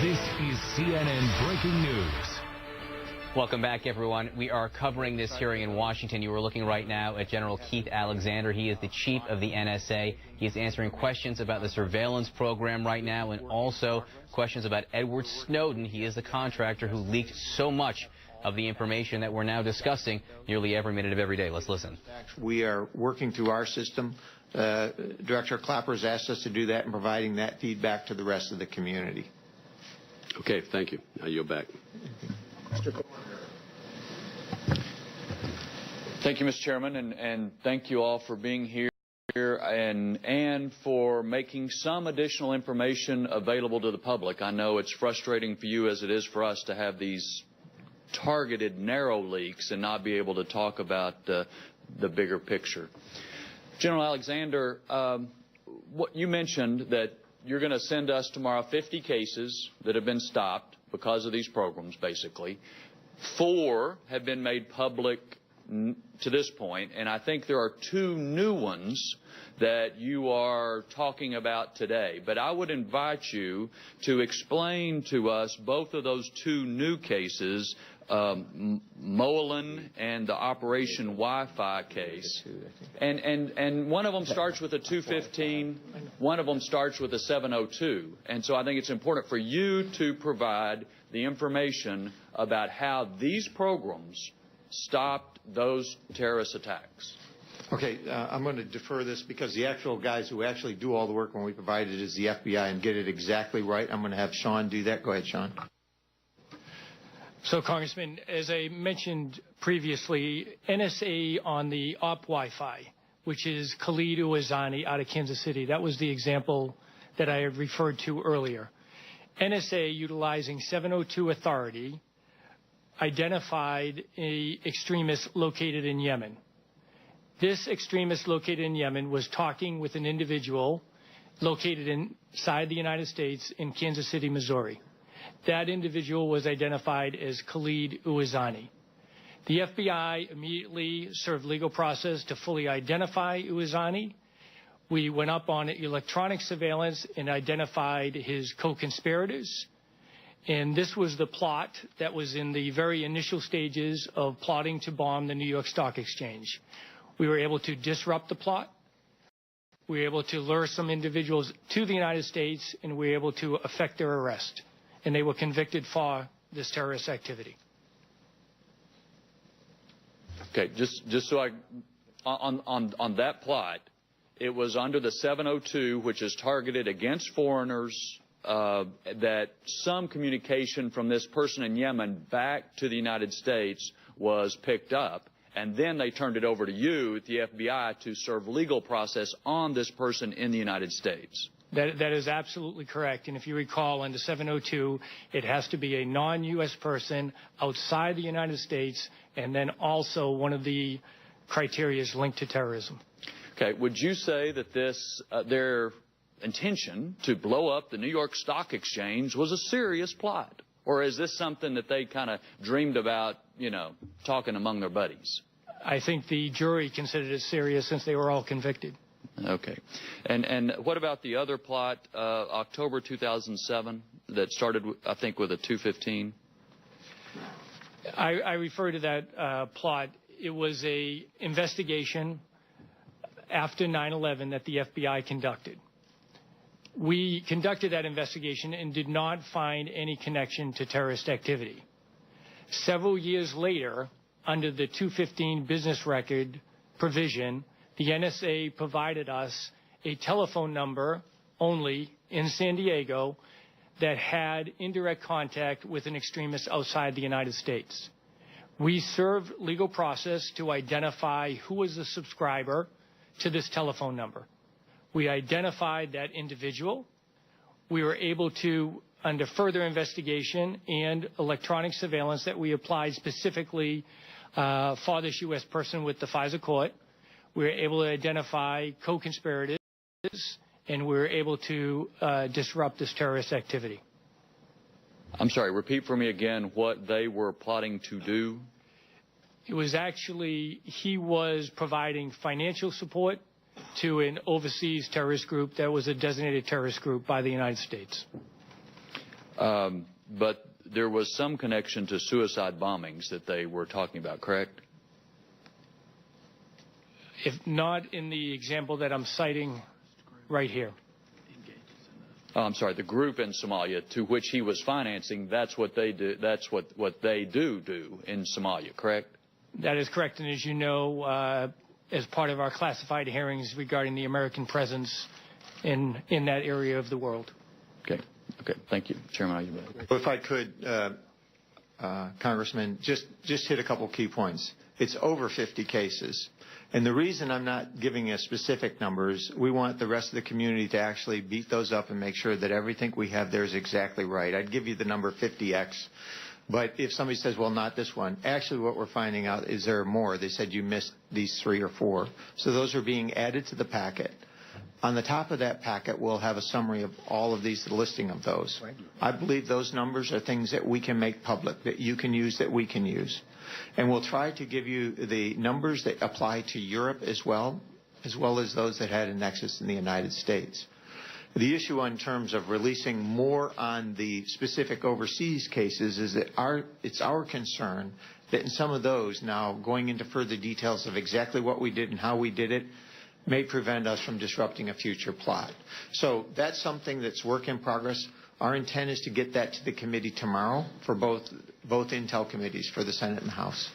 This is CNN Breaking News. Welcome back, everyone. We are covering this hearing in Washington. You are looking right now at General Keith Alexander. He is the chief of the NSA. He is answering questions about the surveillance program right now and also questions about Edward Snowden. He is the contractor who leaked so much of the information that we're now discussing nearly every minute of every day. Let's listen. We are working through our system. Director Clapper has asked us to do that and providing that feedback to the rest of the community. Okay, thank you. Now you're back. Thank you, Mr. Chairman, and thank you all for being here and for making some additional information available to the public. I know it's frustrating for you as it is for us to have these targeted narrow leaks and not be able to talk about the bigger picture. General Alexander, what you mentioned that you're going to send us tomorrow 50 cases that have been stopped because of these programs, basically. 4 have been made public to this point, and I think there are 2 new ones that you are talking about today. But I would invite you to explain to us both of those 2 new cases, Moelin and the Operation Wi-Fi case. And one of them starts with a 215, one of them starts with a 702. And so I think it's important for you to provide the information about how these programs stopped those terrorist attacks. Okay, I'm going to defer this because the actual guys who actually do all the work when we provide it is the FBI and get it exactly right. I'm going to have Sean do that. Go ahead, Sean. So, Congressman, as I mentioned previously, NSA on the Op Wi-Fi, which is Khalid Ouazani out of Kansas City, that was the example that I had referred to earlier. NSA, utilizing 702 authority, identified an extremist located in Yemen. This extremist located in Yemen was talking with an individual located inside the United States in Kansas City, Missouri. That individual was identified as Khalid Ouazani. The FBI immediately served legal process to fully identify Ouazani. We went up on electronic surveillance and identified his co-conspirators. And this was the plot that was in the very initial stages of plotting to bomb the New York Stock Exchange. We were able to disrupt the plot. We were able to lure some individuals to the United States, and we were able to effect their arrest. And they were convicted for this terrorist activity. Okay, just so on that plot, it was under the 702, which is targeted against foreigners, that some communication from this person in Yemen back to the United States was picked up, and then they turned it over to you at the FBI to serve legal process on this person in the United States. That is absolutely correct. And if you recall, under 702, it has to be a non-U.S. person outside the United States, and then also one of the criteria is linked to terrorism. Okay. Would you say that this their intention to blow up the New York Stock Exchange was a serious plot? Or is this something that they kind of dreamed about, you know, talking among their buddies? I think the jury considered it serious since they were all convicted. Okay. And what about the other plot, October 2007, that started, I think, with a 215? I refer to that plot. It was a investigation after 9/11 that the FBI conducted. We conducted that investigation and did not find any connection to terrorist activity. Several years later, under the 215 business record provision, the NSA provided us a telephone number only in San Diego that had indirect contact with an extremist outside the United States. We served legal process to identify who was the subscriber to this telephone number. We identified that individual. We were able to, under further investigation and electronic surveillance that we applied specifically for this U.S. person with the FISA court, we were able to identify co-conspirators, and we were able to disrupt this terrorist activity. I'm sorry, repeat for me again what they were plotting to do. It was actually, he was providing financial support to an overseas terrorist group that was a designated terrorist group by the United States. But there was some connection to suicide bombings that they were talking about, correct? If not in the example that I'm citing right here. Oh, I'm sorry, the group in Somalia to which he was financing, that's what they do. That's what they do in Somalia, correct? That is correct. And as you know, as part of our classified hearings regarding the American presence in that area of the world. Okay. Thank you, Chairman. If I could, Congressman, just hit a couple key points. It's over 50 cases. And the reason I'm not giving a specific numbers, we want the rest of the community to actually beat those up and make sure that everything we have there is exactly right. I'd give you the number 50X. But if somebody says, well, not this one, actually what we're finding out is there are more. They said you missed these 3 or 4. So those are being added to the packet. On the top of that packet, we'll have a summary of all of these, the listing of those. I believe those numbers are things that we can make public, that you can use, that we can use. And we'll try to give you the numbers that apply to Europe as well as those that had a nexus in the United States. The issue in terms of releasing more on the specific overseas cases is that it's our concern that in some of those now going into further details of exactly what we did and how we did it may prevent us from disrupting a future plot. So that's something that's work in progress. Our intent is to get that to the committee tomorrow for both intel committees, for the Senate and the House.